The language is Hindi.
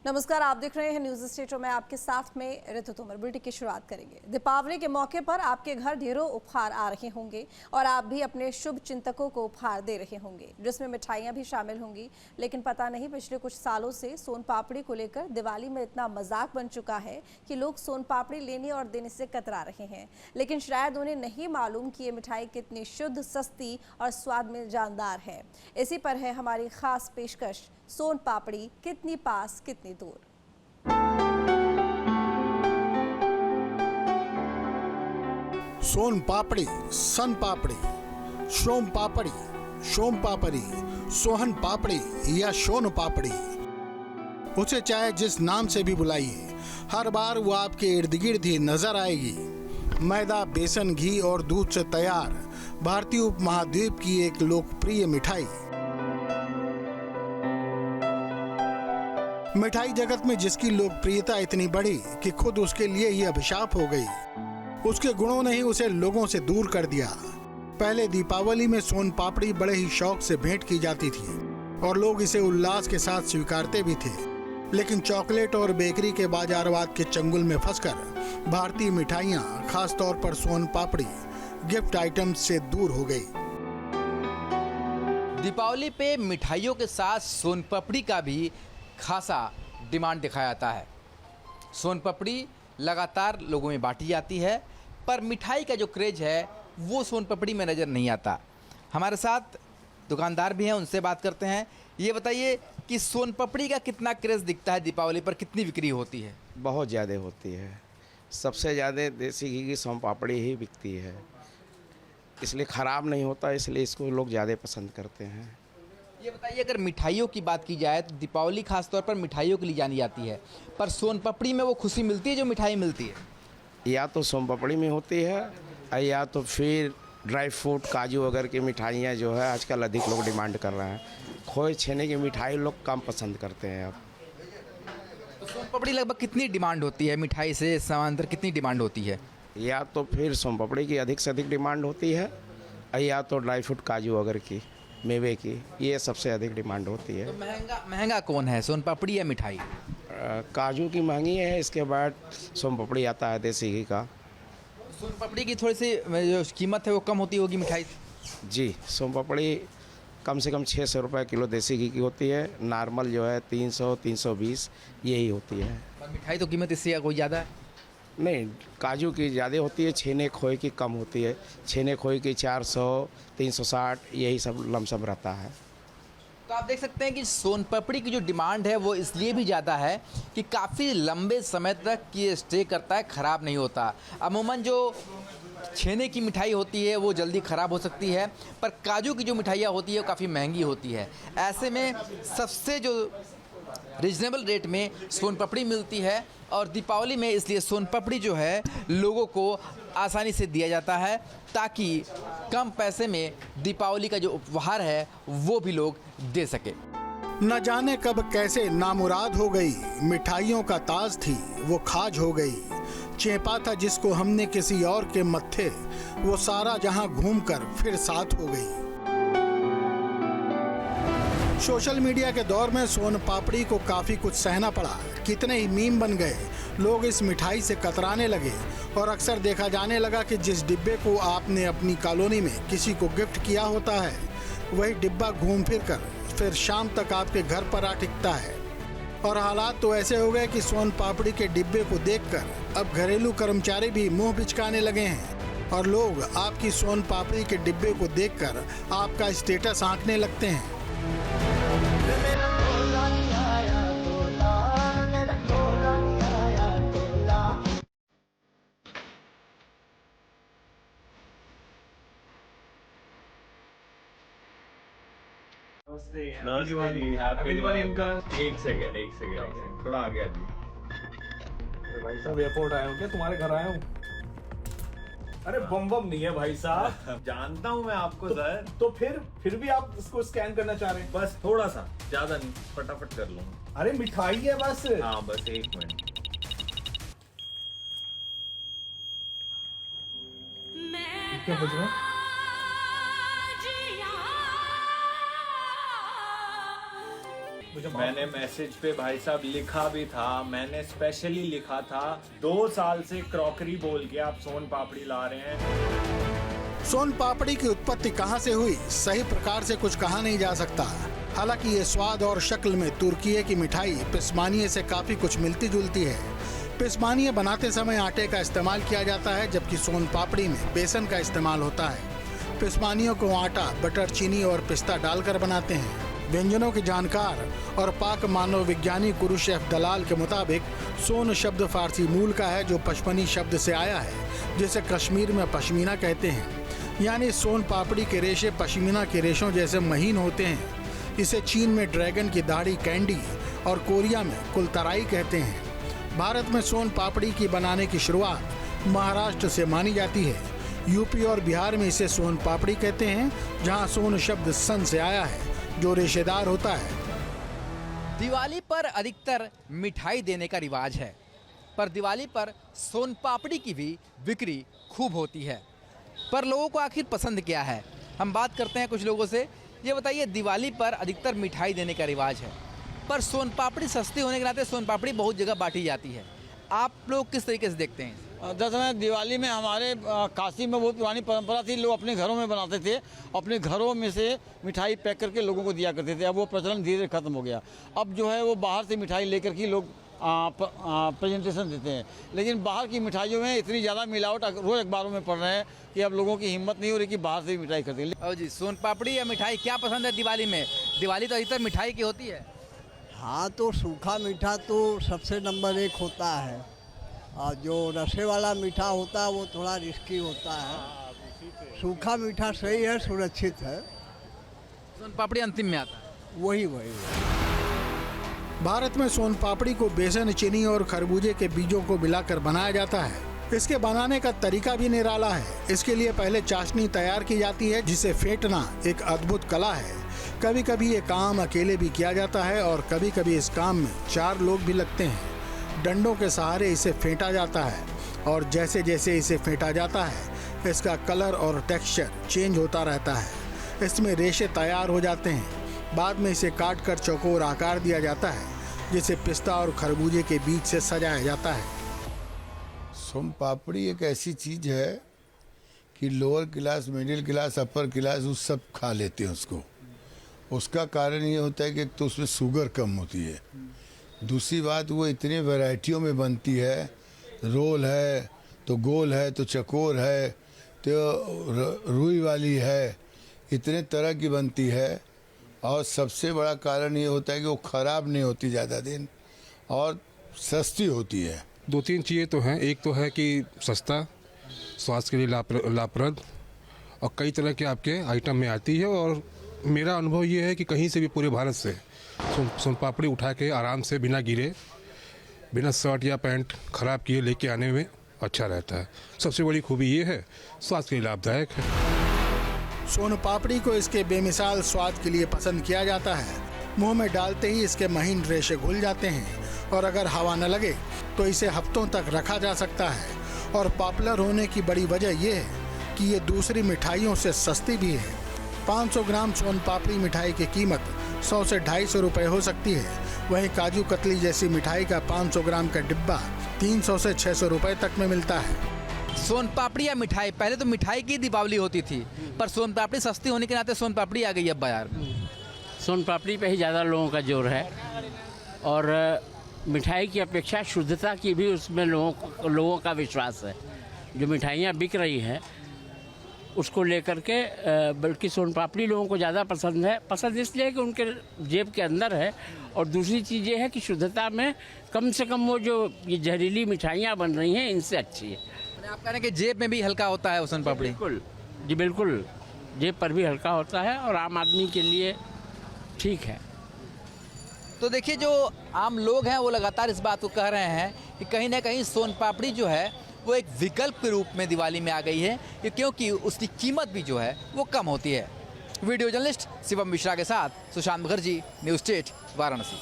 नमस्कार, आप देख रहे हैं न्यूज स्टेट और मैं आपके साथ में ऋतु तोमर। बुलेटिन की शुरुआत करेंगे। दीपावली के मौके पर आपके घर ढेरों उपहार आ रहे होंगे और आप भी अपने शुभ चिंतकों को उपहार दे रहे होंगे, जिसमें मिठाइयां भी शामिल होंगी। लेकिन पता नहीं पिछले कुछ सालों से सोन पापड़ी को लेकर दिवाली में इतना मजाक बन चुका है कि लोग सोन पापड़ी लेने और देने से कतरा रहे हैं। लेकिन शायद उन्हें नहीं मालूम कि ये मिठाई कितनी शुद्ध, सस्ती और स्वाद में जानदार है। इसी पर है हमारी खास पेशकश, सोन पापड़ी कितनी पास कितनी दूर। सोन पापड़ी, सन पापड़ी, सोम पापड़ी, सोम पापड़ी, सोहन पापड़ी या सोन पापड़ी, उसे चाहे जिस नाम से भी बुलाइए, हर बार वो आपके इर्द गिर्द ही नजर आएगी। मैदा, बेसन, घी और दूध से तैयार भारतीय उपमहाद्वीप की एक लोकप्रिय मिठाई। मिठाई जगत में जिसकी लोकप्रियता इतनी बढ़ी कि खुद उसके लिए ही अभिशाप हो गई। उसके गुणों ने ही उसे लोगों से दूर कर दिया। पहले दीपावली में सोन पापड़ी बड़े ही शौक से भेंट की जाती थी और लोग इसे उल्लास के साथ स्वीकारते भी थे। लेकिन चॉकलेट और बेकरी के बाजारवाद के चंगुल में फंसकर भारतीय मिठाइयाँ, खास तौर पर सोन पापड़ी, गिफ्ट आइटम्स से दूर हो गई। दीपावली पे मिठाइयों के साथ सोन पापड़ी का भी खासा डिमांड दिखाया जाता है। सोन पापड़ी लगातार लोगों में बांटी जाती है, पर मिठाई का जो क्रेज है वो सोन पापड़ी में नज़र नहीं आता। हमारे साथ दुकानदार भी हैं, उनसे बात करते हैं। ये बताइए कि सोन पापड़ी का कितना क्रेज दिखता है दीपावली पर, कितनी बिक्री होती है? बहुत ज़्यादा होती है। सबसे ज़्यादा देसी घी की सोन पापड़ी ही बिकती है, इसलिए ख़राब नहीं होता, इसलिए इसको लोग ज़्यादा पसंद करते हैं। ये बताइए, अगर मिठाइयों की बात की जाए तो दीपावली खास तौर पर मिठाइयों के लिए जानी जाती है, पर सोन पापड़ी में वो खुशी मिलती है जो मिठाई मिलती है? या तो सोन पापड़ी में होती है या तो फिर ड्राई फ्रूट, काजू वगैरह की मिठाइयाँ जो है आजकल अधिक लोग डिमांड कर रहे हैं। खोए छेने की मिठाई लोग कम पसंद करते हैं अब। तो सोन पापड़ी लगभग कितनी डिमांड होती है? मिठाई से समांतर कितनी डिमांड होती है? या तो फिर सोन पापड़ी की अधिक से अधिक डिमांड होती है या तो ड्राई फ्रूट, काजू वगैरह की, मेवे की, ये सबसे अधिक डिमांड होती है। तो महंगा कौन है, सोन पापड़ी या मिठाई? काजू की महंगी है, इसके बाद सोन पापड़ी आता है देसी घी का। सोन पापड़ी की थोड़ी सी जो कीमत है वो कम होती होगी मिठाई से? जी, सोन पापड़ी कम से कम 600 रुपये किलो देसी घी की होती है। नॉर्मल जो है 300, 320 यही होती है। पर मिठाई तो कीमत इससे कोई ज़्यादा है? नहीं, काजू की ज़्यादा होती है, छेने खोए की कम होती है। छेने खोए की 400, 360 यही सब लमसम रहता है। तो आप देख सकते हैं कि सोन पापड़ी की जो डिमांड है वो इसलिए भी ज़्यादा है कि काफ़ी लंबे समय तक ये स्टे करता है, ख़राब नहीं होता। अमूमन जो छेने की मिठाई होती है वो जल्दी ख़राब हो सकती है, पर काजू की जो मिठाइयाँ होती है वो काफ़ी महंगी होती है। ऐसे में सबसे जो रीजनेबल रेट में सोन पापड़ी मिलती है और दीपावली में इसलिए सोन पापड़ी जो है लोगों को आसानी से दिया जाता है, ताकि कम पैसे में दीपावली का जो उपहार है वो भी लोग दे सके। न जाने कब कैसे नामुराद हो गई, मिठाइयों का ताज थी वो खाज हो गई। चेपा था जिसको हमने किसी और के मत्थे, वो सारा जहां घूमकर फिर साथ हो गई। सोशल मीडिया के दौर में सोन पापड़ी को काफी कुछ सहना पड़ा। कितने ही मीम बन गए, लोग इस मिठाई से कतराने लगे और अक्सर देखा जाने लगा कि जिस डिब्बे को आपने अपनी कॉलोनी में किसी को गिफ्ट किया होता है, वही डिब्बा घूम फिर कर फिर शाम तक आपके घर पर आ टिकता है। और हालात तो ऐसे हो गए कि सोन पापड़ी के डिब्बे को देखकर अब घरेलू कर्मचारी भी मुंह बिचकाने लगे हैं और लोग आपकी सोन पापड़ी के डिब्बे को देखकर आपका स्टेटस आंकने लगते हैं। इनका एक सेकेंड थोड़ा आ गया जी। भाई साहब एयरपोर्ट आया हूँ क्या? तुम्हारे घर आया हूँ। अरे बम बम नहीं है भाई साहब। जानता हूँ मैं आपको सर। तो फिर भी आप इसको स्कैन करना चाह रहे हैं? बस थोड़ा सा, ज्यादा नहीं, फटाफट कर लूंगा। अरे मिठाई है बस। हाँ बस 1 मिनट। क्या बज रहा है? मैंने मैसेज पे भाई साहब लिखा भी था, मैंने स्पेशली लिखा था 2 साल से क्रॉकरी बोल के आप सोन पापड़ी ला रहे हैं। सोन पापड़ी की उत्पत्ति कहां से हुई, सही प्रकार से कुछ कहा नहीं जा सकता। हालांकि ये स्वाद और शक्ल में तुर्किये की मिठाई पिस्मानिये से काफी कुछ मिलती जुलती है। पिस्मानिये बनाते समय आटे का इस्तेमाल किया जाता है, जबकि सोन पापड़ी में बेसन का इस्तेमाल होता है। पिस्मानियों को आटा, बटर, चीनी और पिस्ता डालकर बनाते हैं। व्यंजनों के जानकार और पाक मानव विज्ञानी कुरुशेफ दलाल के मुताबिक सोन शब्द फारसी मूल का है, जो पशमनी शब्द से आया है, जिसे कश्मीर में पश्मीना कहते हैं। यानी सोन पापड़ी के रेशे पश्मीना के रेशों जैसे महीन होते हैं। इसे चीन में ड्रैगन की दाढ़ी कैंडी और कोरिया में कुलतराई कहते हैं। भारत में सोन पापड़ी की बनाने की शुरुआत महाराष्ट्र से मानी जाती है। यूपी और बिहार में इसे सोन पापड़ी कहते हैं, जहां सोन शब्द सन से आया है, जो रेशेदार होता है। दिवाली पर अधिकतर मिठाई देने का रिवाज है, पर दिवाली पर सोन पापड़ी की भी बिक्री खूब होती है। पर लोगों को आखिर पसंद क्या है, हम बात करते हैं कुछ लोगों से। ये बताइए, दिवाली पर अधिकतर मिठाई देने का रिवाज है, पर सोन पापड़ी सस्ती होने के नाते सोन पापड़ी बहुत जगह बांटी जाती है। आप लोग किस तरीके से देखते हैं? दरअसल में दिवाली में हमारे काशी में बहुत पुरानी परंपरा थी, लोग अपने घरों में बनाते थे, अपने घरों में से मिठाई पैक करके लोगों को दिया करते थे। अब वो प्रचलन धीरे धीरे खत्म हो गया। अब जो है वो बाहर से मिठाई लेकर के लोग प्रेजेंटेशन देते हैं। लेकिन बाहर की मिठाइयों में इतनी ज़्यादा मिलावट रोज़ अखबारों में पढ़ रहे हैं कि अब लोगों की हिम्मत नहीं हो रही कि बाहर से मिठाई खरीदें। और जी, सोन पापड़ी या मिठाई क्या पसंद है दिवाली में? दिवाली तो अधिकतर मिठाई की होती है। हाँ, तो सूखा मीठा तो सबसे नंबर 1 होता है, और जो रसे वाला मीठा होता है वो थोड़ा रिस्की होता है। सूखा मीठा सही है, सुरक्षित है। सोन पापड़ी अंतिम में आता है। वही भारत में सोन पापड़ी को बेसन, चीनी और खरबूजे के बीजों को मिलाकर बनाया जाता है। इसके बनाने का तरीका भी निराला है। इसके लिए पहले चाशनी तैयार की जाती है, जिसे फेंटना एक अद्भुत कला है। कभी कभी ये काम अकेले भी किया जाता है और कभी कभी इस काम में 4 लोग भी लगते हैं। डंडों के सहारे इसे फेंटा जाता है और जैसे जैसे इसे फेंटा जाता है, इसका कलर और टेक्सचर चेंज होता रहता है। इसमें रेशे तैयार हो जाते हैं। बाद में इसे काट कर चौकोर आकार दिया जाता है, जिसे पिस्ता और खरबूजे के बीज से सजाया जाता है। सोन पापड़ी एक ऐसी चीज़ है कि lower class, middle class, upper class उस सब खा लेते हैं उसको। उसका कारण ये होता है कि तो उसमें शुगर कम होती है। दूसरी बात, वो इतने वैरायटियों में बनती है। रोल है तो गोल है, तो चकोर है, तो रुई वाली है, इतने तरह की बनती है। और सबसे बड़ा कारण ये होता है कि वो ख़राब नहीं होती ज़्यादा दिन और सस्ती होती है। 2-3 चीज़ें तो हैं। एक तो है कि सस्ता, स्वास्थ्य के लिए लाभप्रद, और कई तरह के आपके आइटम में आती है। और मेरा अनुभव ये है कि कहीं से भी पूरे भारत से सोन पापड़ी उठा के आराम से बिना गिरे, बिना शर्ट या पैंट ख़राब किए लेके आने में अच्छा रहता है। सबसे बड़ी खूबी ये है, स्वास्थ्य के लिए लाभदायक है। सोन पापड़ी को इसके बेमिसाल स्वाद के लिए पसंद किया जाता है। मुंह में डालते ही इसके महीन रेशे घुल जाते हैं और अगर हवा न लगे तो इसे हफ्तों तक रखा जा सकता है। और पॉपुलर होने की बड़ी वजह यह है कि ये दूसरी मिठाइयों से सस्ती भी है। 500 ग्राम सोन पापड़ी मिठाई की कीमत 100 से 250 रुपये हो सकती है। वहीं काजू कतली जैसी मिठाई का 500 ग्राम का डिब्बा 300 से 600 रुपये तक में मिलता है। सोन पापड़ी या मिठाई, पहले तो मिठाई की दीपावली होती थी, पर सोन पापड़ी सस्ती होने के नाते सोन पापड़ी आ गई अब बाजार में। सोन पापड़ी पे ही ज़्यादा लोगों का जोर है, और मिठाई की अपेक्षा शुद्धता की भी उसमें लोगों का विश्वास है। जो मिठाइयाँ बिक रही हैं उसको लेकर के बल्कि सोन पापड़ी लोगों को ज़्यादा पसंद है। पसंद इसलिए कि उनके जेब के अंदर है, और दूसरी चीज़ ये है कि शुद्धता में कम से कम वो जो ये जहरीली मिठाइयाँ बन रही हैं इनसे अच्छी है। आप कह रहे हैं कि जेब में भी हल्का होता है वो सोन पापड़ी? बिल्कुल जी, बिल्कुल जेब पर भी हल्का होता है और आम आदमी के लिए ठीक है। तो देखिए, जो आम लोग हैं वो लगातार इस बात को कह रहे हैं कि कहीं ना कहीं सोन पापड़ी जो है वो एक विकल्प के रूप में दिवाली में आ गई है, क्योंकि उसकी कीमत भी जो है वो कम होती है। वीडियो जर्नलिस्ट शिवम मिश्रा के साथ सुशांत मुखर्जी, न्यूज़ 8 वाराणसी।